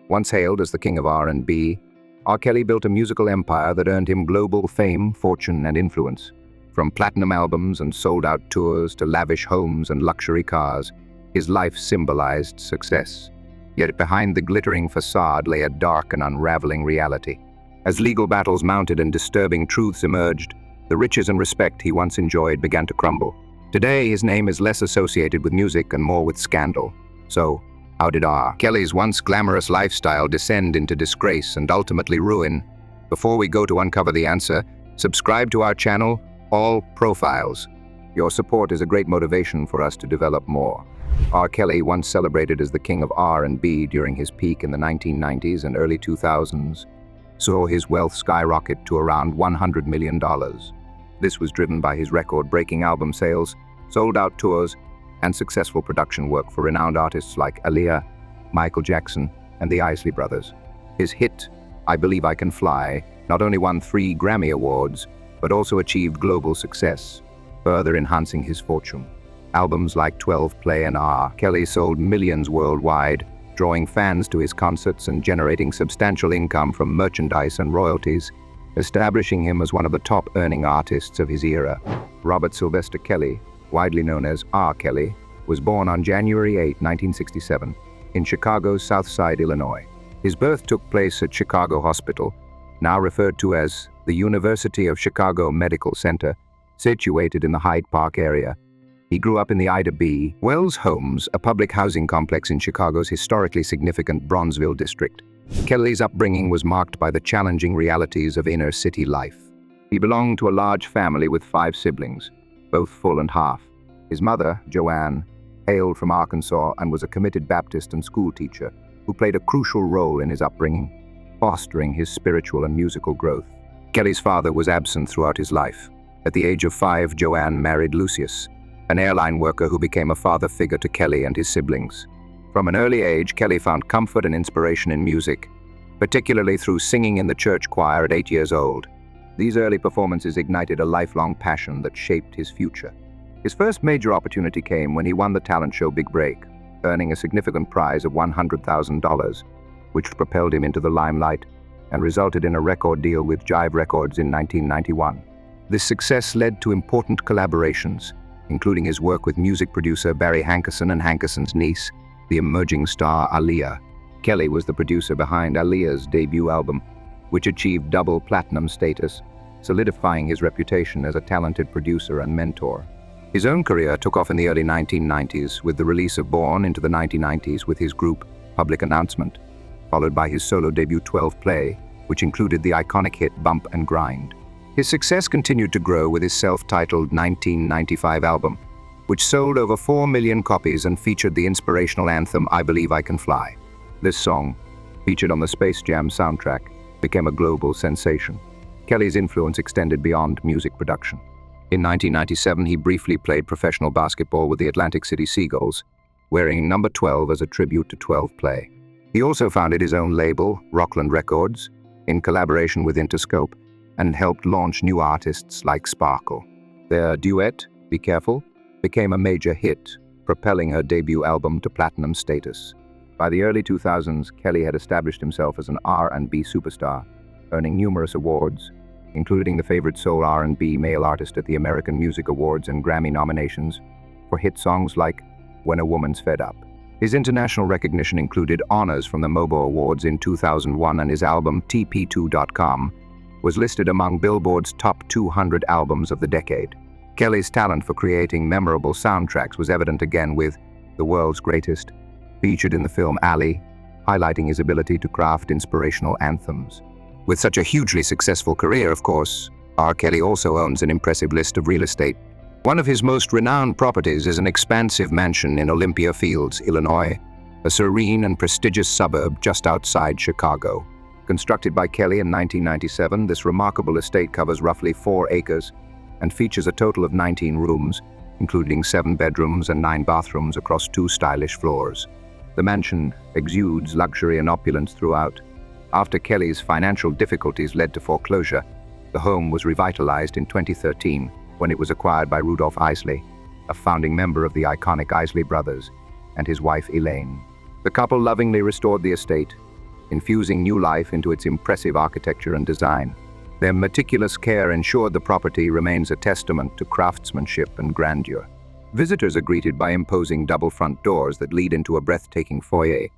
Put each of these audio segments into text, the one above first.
Once hailed as the king of R&B, R. Kelly built a musical empire that earned him global fame, fortune, and influence. From platinum albums and sold-out tours to lavish homes and luxury cars, his life symbolized success. Yet behind the glittering facade lay a dark and unraveling reality. As legal battles mounted and disturbing truths emerged, the riches and respect he once enjoyed began to crumble. Today, his name is less associated with music and more with scandal. So, how did R. Kelly's once glamorous lifestyle descend into disgrace and ultimately ruin? Before we go to uncover the answer, subscribe to our channel, All Profiles. Your support is a great motivation for us to develop more. R. Kelly, once celebrated as the king of R&B during his peak in the 1990s and early 2000s, saw his wealth skyrocket to around $100 million. This was driven by his record-breaking album sales, sold-out tours, and successful production work for renowned artists like Aaliyah, Michael Jackson, and the Isley Brothers. His hit, I Believe I Can Fly, not only won 3 Grammy Awards, but also achieved global success, further enhancing his fortune. Albums like 12 Play and R. Kelly sold millions worldwide, drawing fans to his concerts and generating substantial income from merchandise and royalties, establishing him as one of the top-earning artists of his era. Robert Sylvester Kelly, widely known as R. Kelly, was born on January 8, 1967, in Chicago's South Side, Illinois. His birth took place at Chicago Hospital, now referred to as the University of Chicago Medical Center, situated in the Hyde Park area. He grew up in the Ida B. Wells Homes, a public housing complex in Chicago's historically significant Bronzeville district. Kelly's upbringing was marked by the challenging realities of inner-city life. He belonged to a large family with 5 siblings, both full and half. His mother, Joanne, hailed from Arkansas and was a committed Baptist and school teacher who played a crucial role in his upbringing, fostering his spiritual and musical growth. Kelly's father was absent throughout his life. At the age of 5, Joanne married Lucius, an airline worker who became a father figure to Kelly and his siblings. From an early age, Kelly found comfort and inspiration in music, particularly through singing in the church choir at 8 years old. These early performances ignited a lifelong passion that shaped his future. His first major opportunity came when he won the talent show Big Break, earning a significant prize of $100,000, which propelled him into the limelight and resulted in a record deal with Jive Records in 1991. This success led to important collaborations, including his work with music producer Barry Hankerson and Hankerson's niece, the emerging star Aaliyah. Kelly was the producer behind Aaliyah's debut album, which achieved double platinum status, solidifying his reputation as a talented producer and mentor. His own career took off in the early 1990s with the release of Born into the 1990s with his group Public Announcement, followed by his solo debut 12 Play, which included the iconic hit Bump and Grind. His success continued to grow with his self-titled 1995 album, which sold over 4 million copies and featured the inspirational anthem I Believe I Can Fly. This song, featured on the Space Jam soundtrack, became a global sensation. Kelly's influence extended beyond music production. In 1997, he briefly played professional basketball with the Atlantic City Seagulls, wearing number 12 as a tribute to 12 Play. He also founded his own label, Rockland Records, in collaboration with Interscope, and helped launch new artists like Sparkle. Their duet, Be Careful, became a major hit, propelling her debut album to platinum status. By the early 2000s, Kelly had established himself as an R&B superstar, earning numerous awards, including the Favorite Soul R&B Male Artist at the American Music Awards and Grammy nominations for hit songs like When a Woman's Fed Up. His international recognition included honors from the MOBO Awards in 2001, and his album TP2.com was listed among Billboard's top 200 albums of the decade. Kelly's talent for creating memorable soundtracks was evident again with The World's Greatest, featured in the film Ali, highlighting his ability to craft inspirational anthems. With such a hugely successful career, of course, R. Kelly also owns an impressive list of real estate. One of his most renowned properties is an expansive mansion in Olympia Fields, Illinois, a serene and prestigious suburb just outside Chicago. Constructed by Kelly in 1997, this remarkable estate covers roughly 4 acres and features a total of 19 rooms, including 7 bedrooms and 9 bathrooms across 2 stylish floors. The mansion exudes luxury and opulence throughout. After Kelly's financial difficulties led to foreclosure, the home was revitalized in 2013 when it was acquired by Rudolph Isley, a founding member of the iconic Isley Brothers, and his wife Elaine. The couple lovingly restored the estate, infusing new life into its impressive architecture and design. Their meticulous care ensured the property remains a testament to craftsmanship and grandeur. Visitors are greeted by imposing double front doors that lead into a breathtaking foyer,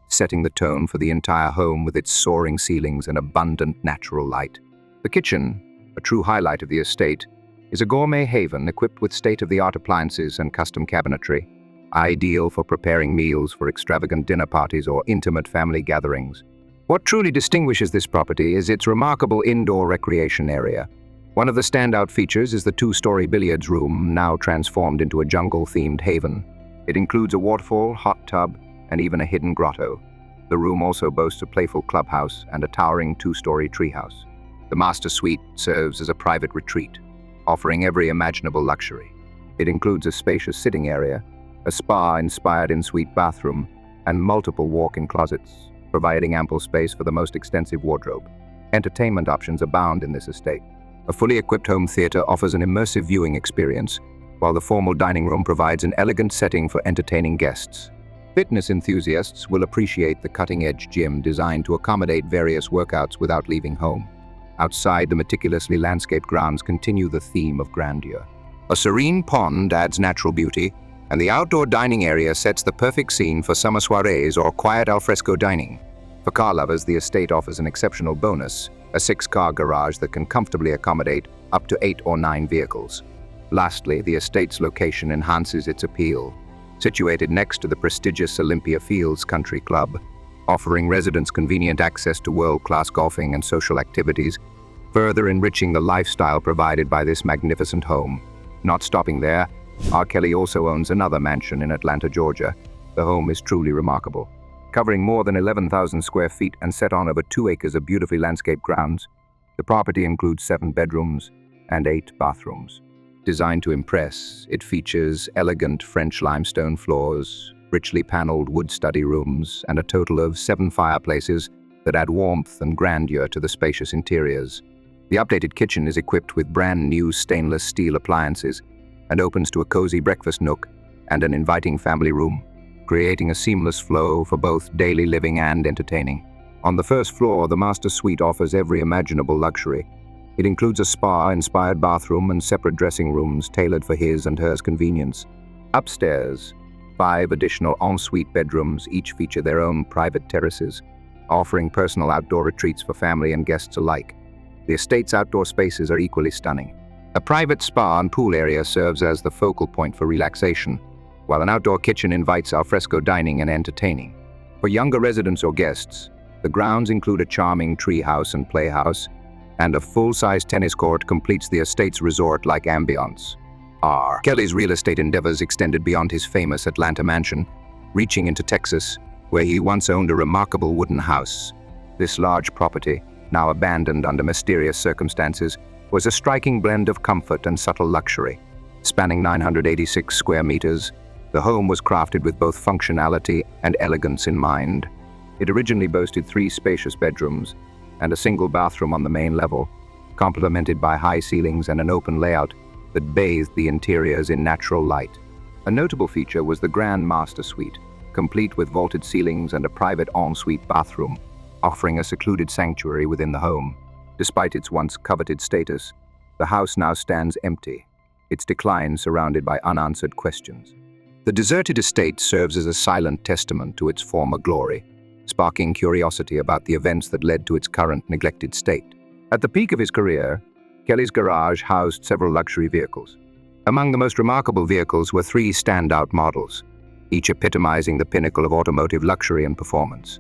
setting the tone for the entire home with its soaring ceilings and abundant natural light. The kitchen, a true highlight of the estate, is a gourmet haven equipped with state-of-the-art appliances and custom cabinetry, ideal for preparing meals for extravagant dinner parties or intimate family gatherings. What truly distinguishes this property is its remarkable indoor recreation area. One of the standout features is the two-story billiards room, now transformed into a jungle-themed haven. It includes a waterfall, hot tub, and even a hidden grotto. The room also boasts a playful clubhouse and a towering two-story treehouse. The master suite serves as a private retreat, offering every imaginable luxury. It includes a spacious sitting area, a spa-inspired in-suite bathroom, and multiple walk-in closets, providing ample space for the most extensive wardrobe. Entertainment options abound in this estate. A fully equipped home theater offers an immersive viewing experience, while the formal dining room provides an elegant setting for entertaining guests. Fitness enthusiasts will appreciate the cutting-edge gym designed to accommodate various workouts without leaving home. Outside, the meticulously landscaped grounds continue the theme of grandeur. A serene pond adds natural beauty, and the outdoor dining area sets the perfect scene for summer soirees or quiet alfresco dining. For car lovers, the estate offers an exceptional bonus, a 6-car garage that can comfortably accommodate up to 8 or 9 vehicles. Lastly, the estate's location enhances its appeal. Situated next to the prestigious Olympia Fields Country Club, offering residents convenient access to world-class golfing and social activities, further enriching the lifestyle provided by this magnificent home. Not stopping there, R. Kelly also owns another mansion in Atlanta, Georgia. The home is truly remarkable. Covering more than 11,000 square feet and set on over 2 acres of beautifully landscaped grounds, the property includes 7 bedrooms and 8 bathrooms. Designed to impress, it features elegant French limestone floors, richly paneled wood study rooms, and a total of 7 fireplaces that add warmth and grandeur to the spacious interiors. The updated kitchen is equipped with brand new stainless steel appliances and opens to a cozy breakfast nook and an inviting family room, creating a seamless flow for both daily living and entertaining. On the first floor, the master suite offers every imaginable luxury. It includes a spa-inspired bathroom and separate dressing rooms tailored for his and hers convenience. Upstairs, 5 additional ensuite bedrooms each feature their own private terraces, offering personal outdoor retreats for family and guests alike. The estate's outdoor spaces are equally stunning. A private spa and pool area serves as the focal point for relaxation, while an outdoor kitchen invites alfresco dining and entertaining. For younger residents or guests, the grounds include a charming treehouse and playhouse, and a full-size tennis court completes the estate's resort-like ambiance. R. Kelly's real estate endeavors extended beyond his famous Atlanta mansion, reaching into Texas, where he once owned a remarkable wooden house. This large property, now abandoned under mysterious circumstances, was a striking blend of comfort and subtle luxury. Spanning 986 square meters, the home was crafted with both functionality and elegance in mind. It originally boasted 3 spacious bedrooms and a single bathroom on the main level, complemented by high ceilings and an open layout that bathed the interiors in natural light. A notable feature was the grand master suite, complete with vaulted ceilings and a private ensuite bathroom, offering a secluded sanctuary within the home. Despite its once coveted status, the house now stands empty, its decline surrounded by unanswered questions. The deserted estate serves as a silent testament to its former glory, sparking curiosity about the events that led to its current neglected state. At the peak of his career, Kelly's garage housed several luxury vehicles. Among the most remarkable vehicles were 3 standout models, each epitomizing the pinnacle of automotive luxury and performance.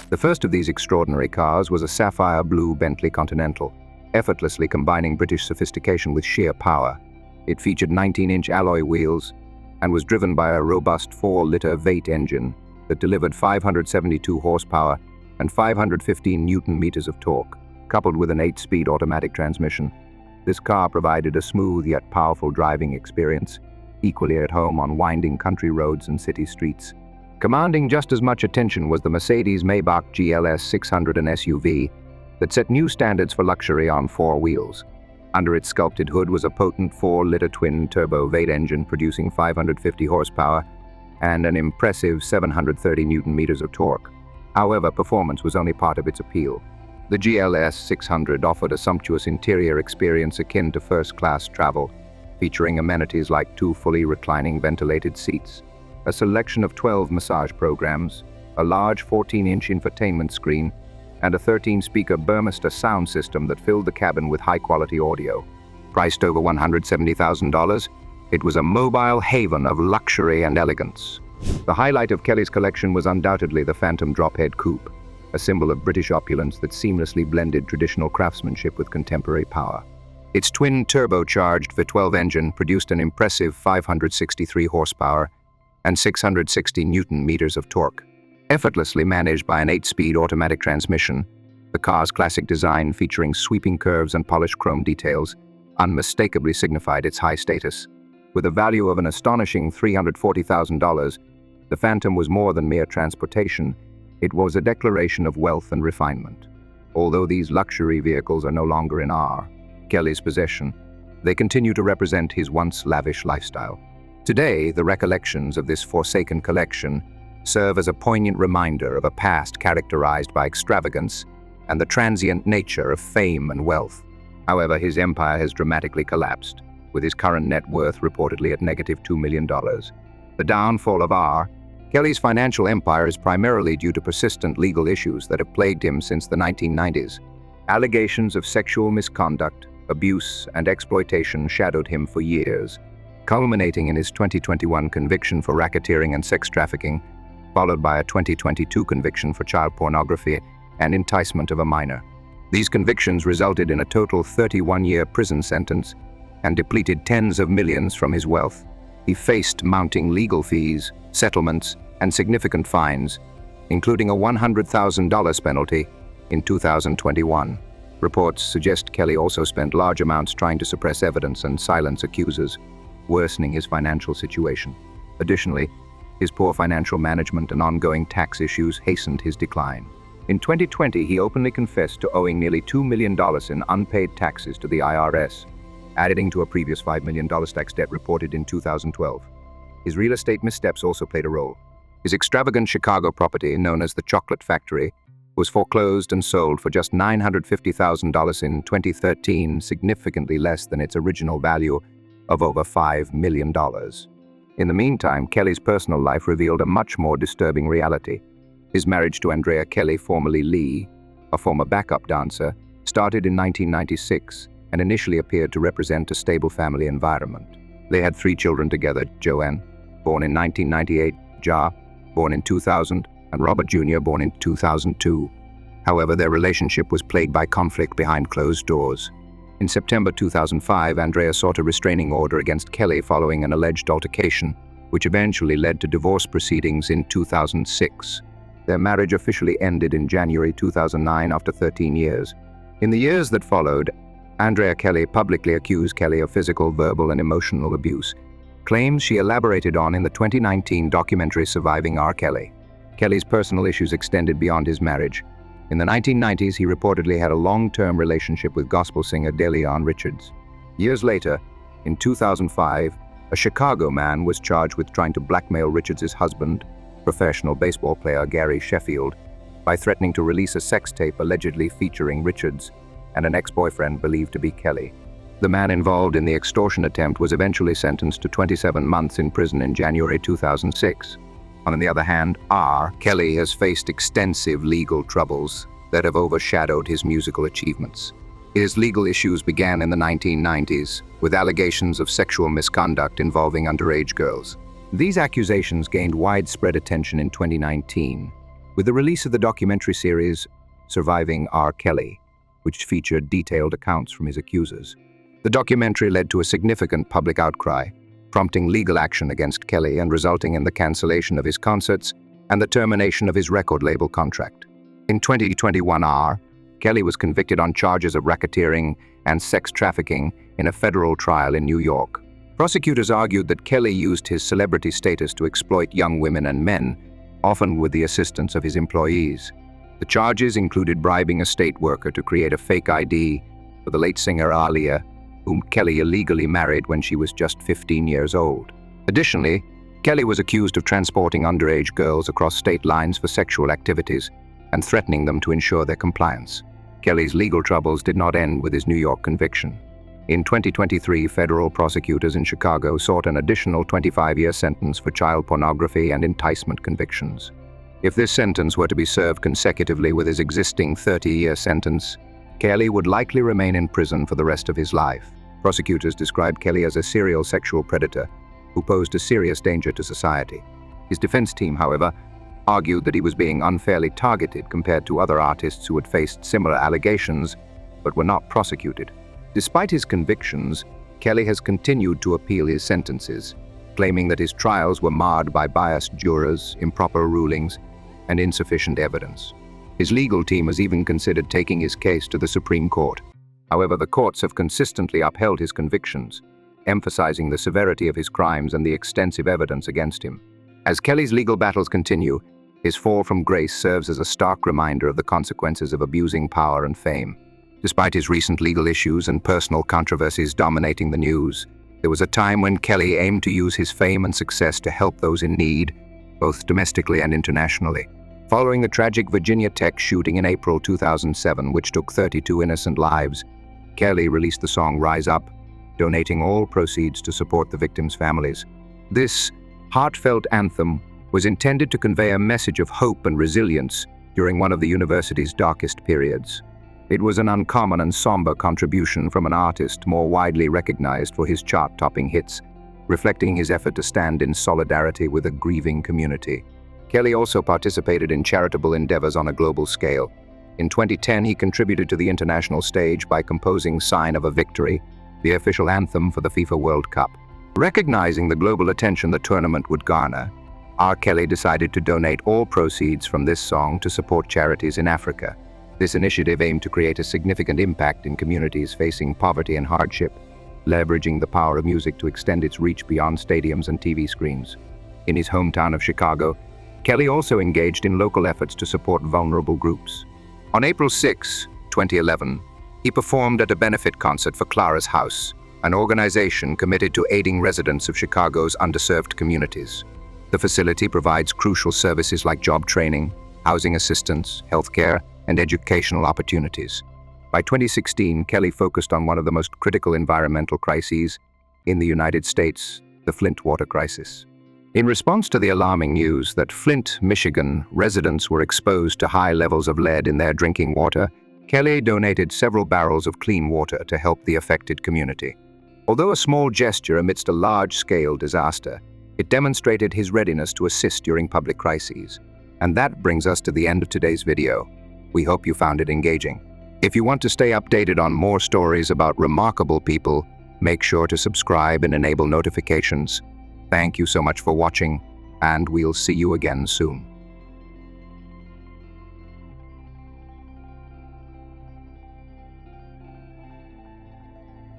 The first of these extraordinary cars was a sapphire blue Bentley Continental, effortlessly combining British sophistication with sheer power. It featured 19-inch alloy wheels and was driven by a robust 4-liter V8 engine that delivered 572 horsepower and 515 newton-meters of torque, coupled with an 8-speed automatic transmission. This car provided a smooth yet powerful driving experience, equally at home on winding country roads and city streets. Commanding just as much attention was the Mercedes-Maybach GLS 600, an SUV that set new standards for luxury on 4 wheels. Under its sculpted hood was a potent 4-liter twin-turbo V8 engine producing 550 horsepower and an impressive 730 newton-meters of torque. However, performance was only part of its appeal. The GLS 600 offered a sumptuous interior experience akin to first-class travel, featuring amenities like 2 fully reclining ventilated seats, a selection of 12 massage programs, a large 14-inch infotainment screen, and a 13-speaker Burmester sound system that filled the cabin with high-quality audio. Priced over $170,000, it was a mobile haven of luxury and elegance. The highlight of Kelly's collection was undoubtedly the Phantom Drophead Coupe, a symbol of British opulence that seamlessly blended traditional craftsmanship with contemporary power. Its twin turbocharged V12 engine produced an impressive 563 horsepower and 660 Newton-meters of torque. Effortlessly managed by an 8-speed automatic transmission, the car's classic design featuring sweeping curves and polished chrome details unmistakably signified its high status. With a value of an astonishing $340,000, the Phantom was more than mere transportation. It was a declaration of wealth and refinement. Although these luxury vehicles are no longer in Kelly's possession, they continue to represent his once lavish lifestyle. Today, the recollections of this forsaken collection serve as a poignant reminder of a past characterized by extravagance and the transient nature of fame and wealth. However, his empire has dramatically collapsed, with his current net worth reportedly at -$2 million. The downfall of Kelly's financial empire is primarily due to persistent legal issues that have plagued him since the 1990s. Allegations of sexual misconduct, abuse, and exploitation shadowed him for years, culminating in his 2021 conviction for racketeering and sex trafficking, followed by a 2022 conviction for child pornography and enticement of a minor. These convictions resulted in a total 31-year prison sentence and depleted tens of millions from his wealth. He faced mounting legal fees, settlements, and significant fines, including a $100,000 penalty in 2021. Reports suggest Kelly also spent large amounts trying to suppress evidence and silence accusers, worsening his financial situation. Additionally, his poor financial management and ongoing tax issues hastened his decline. In 2020, he openly confessed to owing nearly $2 million in unpaid taxes to the IRS, adding to a previous $5 million tax debt reported in 2012. His real estate missteps also played a role. His extravagant Chicago property, known as the Chocolate Factory, was foreclosed and sold for just $950,000 in 2013, significantly less than its original value of over $5 million. In the meantime, Kelly's personal life revealed a much more disturbing reality. His marriage to Andrea Kelly, formerly Lee, a former backup dancer, started in 1996 and initially appeared to represent a stable family environment. They had 3 children together: Joanne, born in 1998, Ja, born in 2000, and Robert Jr., born in 2002. However, their relationship was plagued by conflict behind closed doors. In September 2005, Andrea sought a restraining order against Kelly following an alleged altercation, which eventually led to divorce proceedings in 2006. Their marriage officially ended in January 2009 after 13 years. In the years that followed, Andrea Kelly publicly accused Kelly of physical, verbal, and emotional abuse, claims she elaborated on in the 2019 documentary Surviving R. Kelly. Kelly's personal issues extended beyond his marriage. In the 1990s, he reportedly had a long-term relationship with gospel singer DeLeon Richards. Years later, in 2005, a Chicago man was charged with trying to blackmail Richards' husband, professional baseball player Gary Sheffield, by threatening to release a sex tape allegedly featuring Richards and an ex-boyfriend believed to be Kelly. The man involved in the extortion attempt was eventually sentenced to 27 months in prison in January 2006. On the other hand, Kelly has faced extensive legal troubles that have overshadowed his musical achievements. His legal issues began in the 1990s, with allegations of sexual misconduct involving underage girls. These accusations gained widespread attention in 2019, with the release of the documentary series Surviving R. Kelly, which featured detailed accounts from his accusers. The documentary led to a significant public outcry, prompting legal action against Kelly and resulting in the cancellation of his concerts and the termination of his record label contract. In 2021, Kelly was convicted on charges of racketeering and sex trafficking in a federal trial in New York. Prosecutors argued that Kelly used his celebrity status to exploit young women and men, often with the assistance of his employees. The charges included bribing a state worker to create a fake ID for the late singer Aaliyah, whom Kelly illegally married when she was just 15 years old. Additionally, Kelly was accused of transporting underage girls across state lines for sexual activities, and threatening them to ensure their compliance. Kelly's legal troubles did not end with his New York conviction. In 2023, federal prosecutors in Chicago sought an additional 25-year sentence for child pornography and enticement convictions. If this sentence were to be served consecutively with his existing 30-year sentence, Kelly would likely remain in prison for the rest of his life. Prosecutors described Kelly as a serial sexual predator who posed a serious danger to society. His defense team, however, argued that he was being unfairly targeted compared to other artists who had faced similar allegations but were not prosecuted. Despite his convictions, Kelly has continued to appeal his sentences, claiming that his trials were marred by biased jurors, improper rulings, and insufficient evidence. His legal team has even considered taking his case to the Supreme Court. However, the courts have consistently upheld his convictions, emphasizing the severity of his crimes and the extensive evidence against him. As Kelly's legal battles continue, his fall from grace serves as a stark reminder of the consequences of abusing power and fame. Despite his recent legal issues and personal controversies dominating the news, there was a time when Kelly aimed to use his fame and success to help those in need, both domestically and internationally. Following the tragic Virginia Tech shooting in April 2007, which took 32 innocent lives, Kelly released the song Rise Up, donating all proceeds to support the victims' families. This heartfelt anthem was intended to convey a message of hope and resilience during one of the university's darkest periods. It was an uncommon and somber contribution from an artist more widely recognized for his chart-topping hits, reflecting his effort to stand in solidarity with a grieving community. Kelly also participated in charitable endeavors on a global scale. In 2010, he contributed to the international stage by composing Sign of a Victory, the official anthem for the FIFA World Cup. Recognizing the global attention the tournament would garner, R. Kelly decided to donate all proceeds from this song to support charities in Africa. This initiative aimed to create a significant impact in communities facing poverty and hardship, leveraging the power of music to extend its reach beyond stadiums and TV screens. In his hometown of Chicago, Kelly also engaged in local efforts to support vulnerable groups. On April 6, 2011, he performed at a benefit concert for Clara's House, an organization committed to aiding residents of Chicago's underserved communities. The facility provides crucial services like job training, housing assistance, healthcare, and educational opportunities. By 2016, Kelly focused on one of the most critical environmental crises in the United States, the Flint water crisis. In response to the alarming news that Flint, Michigan residents were exposed to high levels of lead in their drinking water, Kelly donated several barrels of clean water to help the affected community. Although a small gesture amidst a large-scale disaster, it demonstrated his readiness to assist during public crises. And that brings us to the end of today's video. We hope you found it engaging. If you want to stay updated on more stories about remarkable people, make sure to subscribe and enable notifications. Thank you so much for watching, and we'll see you again soon.